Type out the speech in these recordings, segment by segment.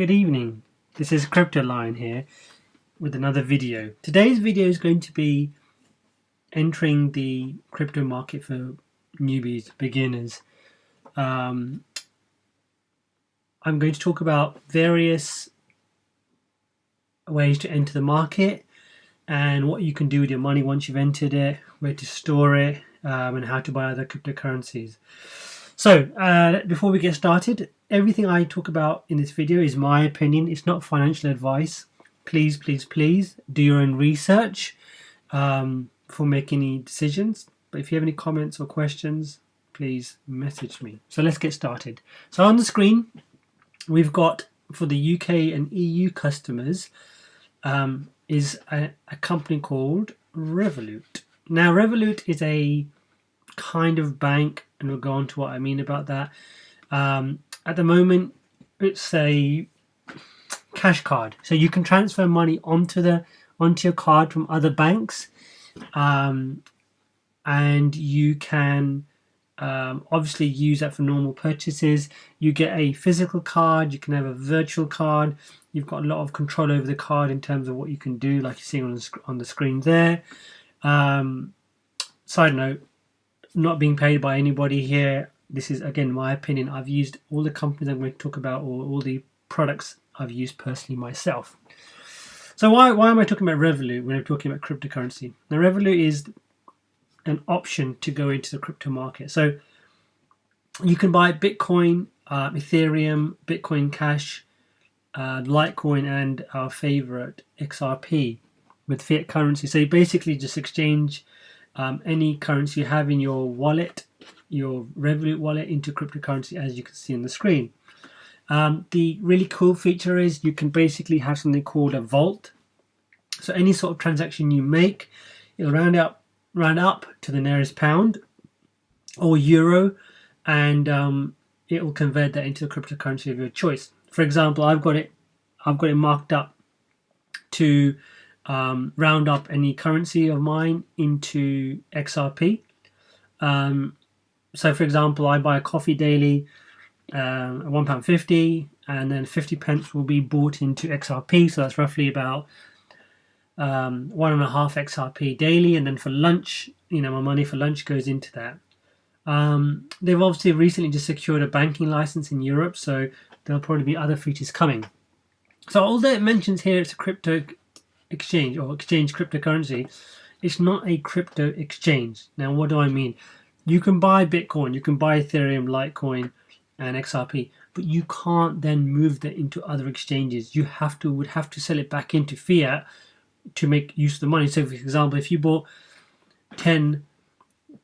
Good evening. This is Crypto Lion here with another video. Today's video is going to be entering the crypto market for newbies, beginners. I'm going to talk about various ways to enter the market and what you can do with your money once you've entered it, where to store it, and how to buy other cryptocurrencies. So before we get started, everything I talk about in this video is my opinion. It's not financial advice. Please do your own research before making any decisions. But if you have any comments or questions, please message me. So let's get started. So on the screen, we've got, for the UK and EU customers, is a company called Revolut. Now, Revolut is a kind of bank, and we'll go on to what I mean about that. At the moment, it's a cash card, so you can transfer money onto your card from other banks, and you can obviously use that for normal purchases. You get a physical card, you can have a virtual card. You've got a lot of control over the card in terms of what you can do, like you're seeing on the screen there. Side note, not being paid by anybody here. This is, again, my opinion. I've used all the companies I'm going to talk about, or all the products I've used personally myself. So why am I talking about Revolut when I'm talking about cryptocurrency? Now, Revolut is an option to go into the crypto market. So you can buy Bitcoin, Ethereum, Bitcoin Cash, Litecoin, and our favorite XRP with fiat currency. So you basically just exchange any currency you have in your wallet, your Revolut wallet, into cryptocurrency, as you can see on the screen. The really cool feature is you can basically have something called a vault. So any sort of transaction you make, it'll round up to the nearest pound or euro, and it will convert that into a cryptocurrency of your choice. For example, I've got it marked up to round up any currency of mine into XRP. So for example, I buy a coffee daily at £1.50, and then 50 pence will be bought into XRP. So that's roughly about 1.5 XRP daily. And then for lunch, my money for lunch goes into that. They've obviously recently just secured a banking license in Europe, so there'll probably be other features coming. So although it mentions here it's a crypto exchange or exchange cryptocurrency, it's not a crypto exchange. Now, what do I mean? You can buy Bitcoin, you can buy Ethereum, Litecoin, and XRP, but you can't then move that into other exchanges. You would have to sell it back into fiat to make use of the money. So, for example, if you bought 10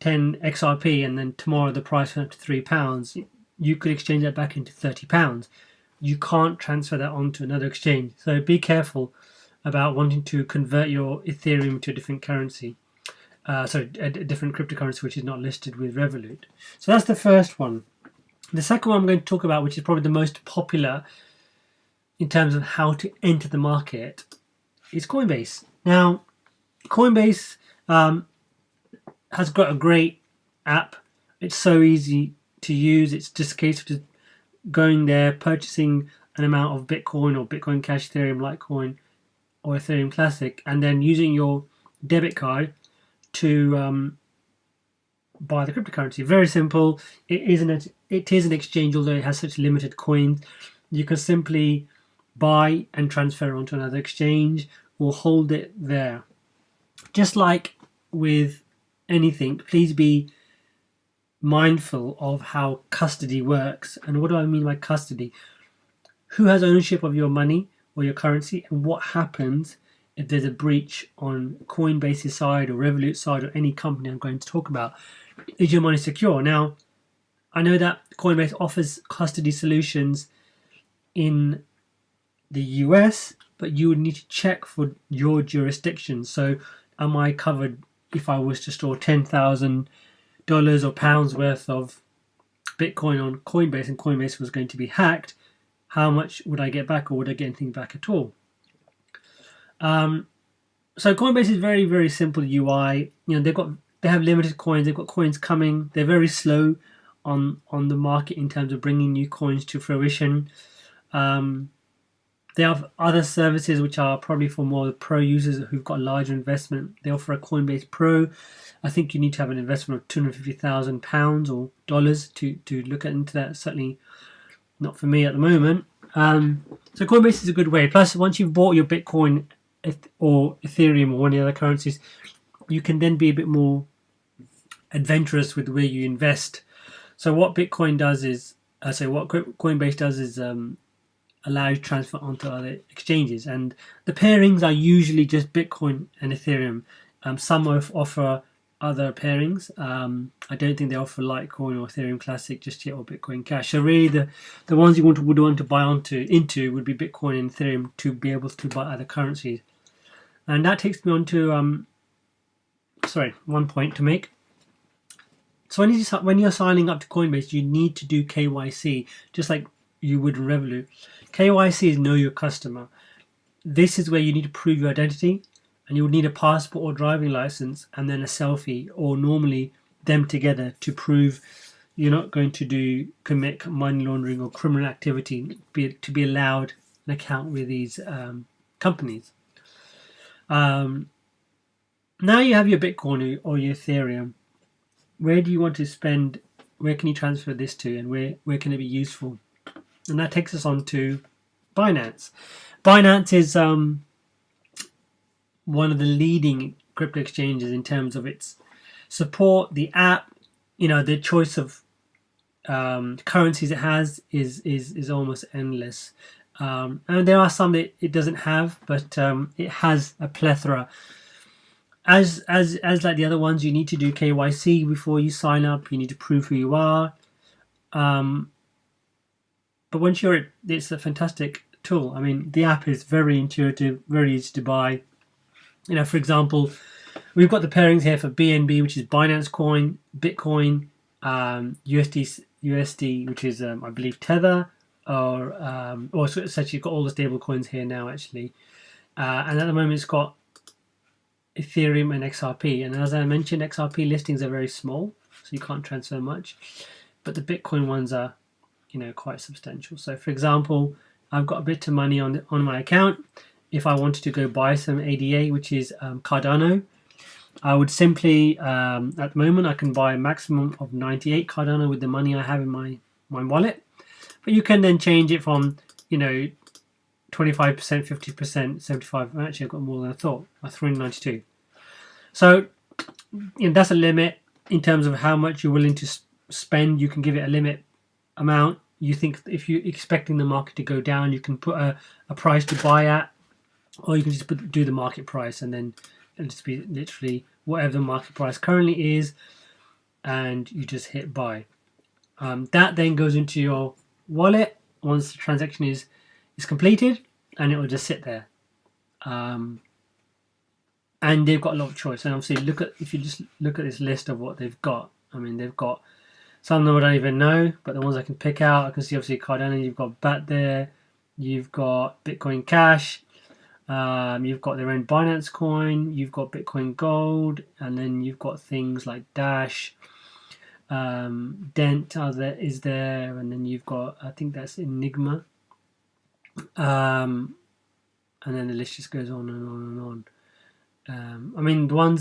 XRP and then tomorrow the price went up to £3, you could exchange that back into £30. You can't transfer that onto another exchange. So be careful about wanting to convert your Ethereum to a different currency. A different cryptocurrency which is not listed with Revolut. So that's the first one. The second one I'm going to talk about, which is probably the most popular in terms of how to enter the market, is Coinbase. Now, Coinbase has got a great app. It's so easy to use. It's just a case of just going there, purchasing an amount of Bitcoin or Bitcoin Cash, Ethereum, Litecoin, or Ethereum Classic, and then using your debit card to buy the cryptocurrency. Very simple. It is an exchange, although it has such limited coins. You can simply buy and transfer onto another exchange or hold it there. Just like with anything, please be mindful of how custody works. And what do I mean by custody? Who has ownership of your money or your currency, and what happens if there's a breach on Coinbase's side or Revolut side or any company I'm going to talk about? Is your money secure? Now, I know that Coinbase offers custody solutions in the US, but you would need to check for your jurisdiction. So am I covered if I was to store $10,000 or pounds worth of Bitcoin on Coinbase and Coinbase was going to be hacked? How much would I get back, or would I get anything back at all? So Coinbase is very, very simple UI. They have limited coins. They've got coins coming. They're very slow on the market in terms of bringing new coins to fruition. They have other services which are probably for more pro users who've got a larger investment. They offer a Coinbase Pro. I think you need to have an investment of £250,000 or dollars to look into that. Certainly not for me at the moment. So Coinbase is a good way. Plus, once you've bought your Bitcoin or Ethereum or one of the other currencies, you can then be a bit more adventurous with where you invest. So what Bitcoin does is, what Coinbase does is allow you to transfer onto other exchanges, and the pairings are usually just Bitcoin and Ethereum. Some offer other pairings. I don't think they offer Litecoin or Ethereum Classic just yet, or Bitcoin Cash. So really, the ones you would want to buy into would be Bitcoin and Ethereum to be able to buy other currencies. And that takes me on to one point to make. So when you're signing up to Coinbase, you need to do KYC, just like you would in Revolut. KYC is know your customer. This is where you need to prove your identity, and you would need a passport or driving license and then a selfie, or normally them together, to prove you're not going to commit money laundering or criminal activity to be allowed an account with these companies. Now you have your Bitcoin or your Ethereum. Where do you want to spend? Where can you transfer this to, and where can it be useful? And that takes us on to Binance. Binance is one of the leading crypto exchanges in terms of its support. The app, the choice of currencies it has is almost endless. And there are some that it doesn't have, but it has a plethora. As like the other ones, you need to do KYC before you sign up. You need to prove who you are. But once it's a fantastic tool. I mean, the app is very intuitive, very easy to buy. For example, we've got the pairings here for BNB, which is Binance Coin, Bitcoin, USD, which is I believe Tether, or it's actually got all the stable coins here now actually. And at the moment, it's got Ethereum and XRP. And as I mentioned, XRP listings are very small, so you can't transfer much. But the Bitcoin ones are, quite substantial. So, for example, I've got a bit of money on my account. If I wanted to go buy some ADA, which is Cardano, I would simply, at the moment, I can buy a maximum of 98 Cardano with the money I have in my wallet. But you can then change it from, 25%, 50%, 75. Actually, I've got more than I thought. I threw in 92. So, that's a limit in terms of how much you're willing to spend. You can give it a limit amount. You think if you're expecting the market to go down, you can put a price to buy at, or you can just do the market price, and then it'll just be literally whatever the market price currently is, and you just hit buy. That then goes into your wallet once the transaction is completed, and it will just sit there. And they've got a lot of choice. And obviously, if you just look at this list of what they've got. I mean, they've got some of them I don't even know, but the ones I can pick out, I can see obviously Cardano. You've got BAT there. You've got Bitcoin Cash. You've got their own Binance Coin. You've got Bitcoin Gold, and then you've got things like Dash, Dent is there, and then you've got, I think that's Enigma, and then the list just goes on and on and on. I mean, the one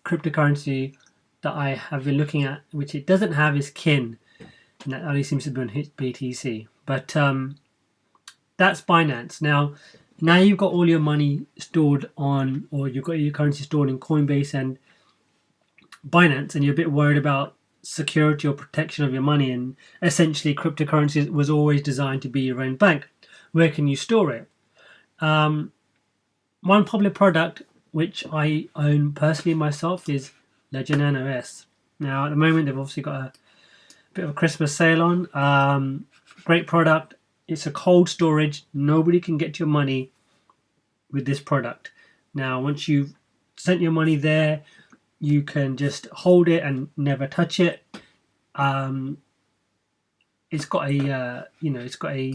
cryptocurrency that I have been looking at, which it doesn't have, is Kin, and that only seems to be on BTC. But that's Binance. Now you've got all your money stored on, or you've got your currency stored in Coinbase and Binance, and you're a bit worried about security or protection of your money. And essentially, cryptocurrency was always designed to be your own bank. Where can you store it? One popular product which I own personally myself is Ledger Nano S. Now, at the moment, they've obviously got a bit of a Christmas sale on. Great product. It's a cold storage. Nobody can get your money with this product. Now, once you've sent your money there, you can just hold it and never touch it. It's got a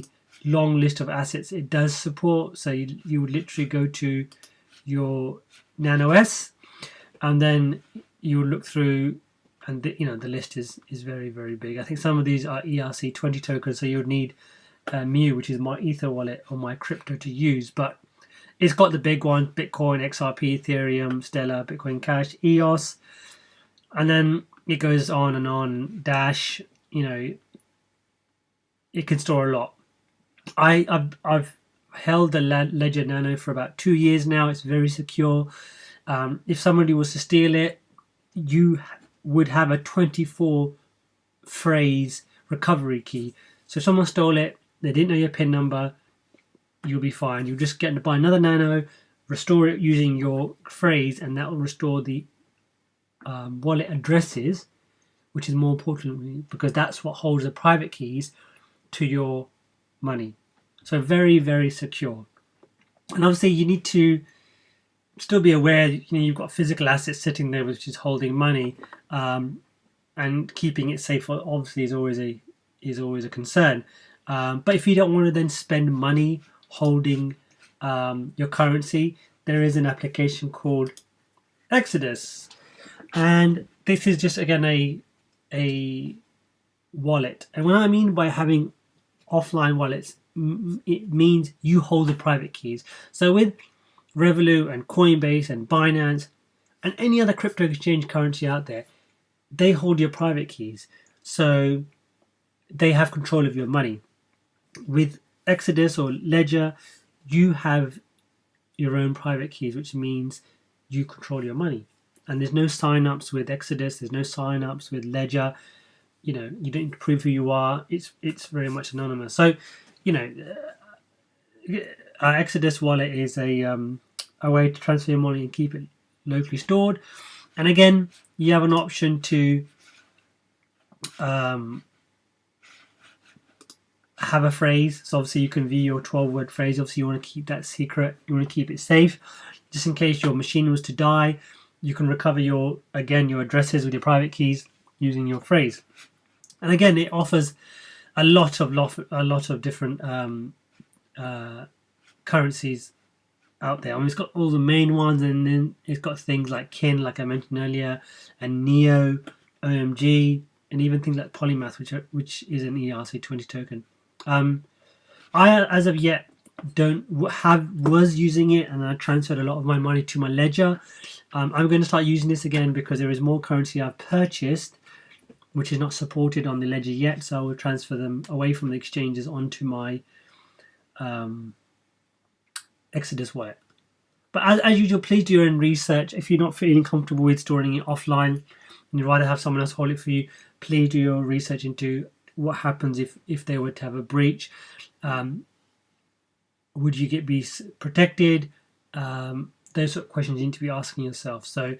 long list of assets it does support. So you would literally go to your Nano S, and then you will look through, and the list is very, very big. I think some of these are ERC20 tokens, so you would need Mu, which is my Ether wallet or my crypto to use. But it's got the big ones: Bitcoin, XRP, Ethereum, Stellar, Bitcoin Cash, EOS, and then it goes on and on. Dash, you know, it can store a lot. I've held the Ledger Nano for about 2 years now. It's very secure. If somebody was to steal it, you would have a 24 phrase recovery key. So if someone stole it, they didn't know your PIN number, you'll be fine. You'll just get to buy another Nano, restore it using your phrase, and that will restore the wallet addresses, which is more important because that's what holds the private keys to your money. So very, very secure. And obviously you need to still be aware, you know, you've got physical assets sitting there which is holding money, and keeping it safe obviously is always a concern. But if you don't want to then spend money holding your currency, there is an application called Exodus, and this is just again a wallet. And what I mean by having offline wallets, it means you hold the private keys. So with Revolut and Coinbase and Binance and any other crypto exchange currency out there, they hold your private keys, so they have control of your money. With Exodus or Ledger, you have your own private keys, which means you control your money. And there's no sign-ups with Exodus, there's no sign-ups with Ledger. You know, you don't need to prove who you are. It's very much anonymous. So, you know, our Exodus wallet is a way to transfer your money and keep it locally stored. And again, you have an option to have a phrase. So obviously you can view your 12-word phrase. Obviously you want to keep that secret. You want to keep it safe, just in case your machine was to die. You can recover your addresses with your private keys using your phrase. And again, it offers a lot of different currencies out there. I mean, it's got all the main ones, and then it's got things like Kin, like I mentioned earlier, and Neo, OMG, and even things like Polymath, which is an ERC20 token. I, as of yet, was using it, and I transferred a lot of my money to my Ledger. I'm going to start using this again because there is more currency I've purchased which is not supported on the Ledger yet, so I will transfer them away from the exchanges onto my Exodus wallet. But as usual, please do your own research. If you're not feeling comfortable with storing it offline and you'd rather have someone else hold it for you, please do your research into what happens if they were to have a breach. Would you be protected? Those sort of questions you need to be asking yourself. So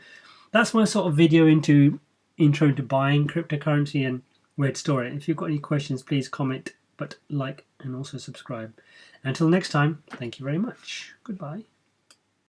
that's my sort of video intro into buying cryptocurrency and where to store it. If you've got any questions, please comment, but like and also subscribe. Until next time, thank you very much. Goodbye.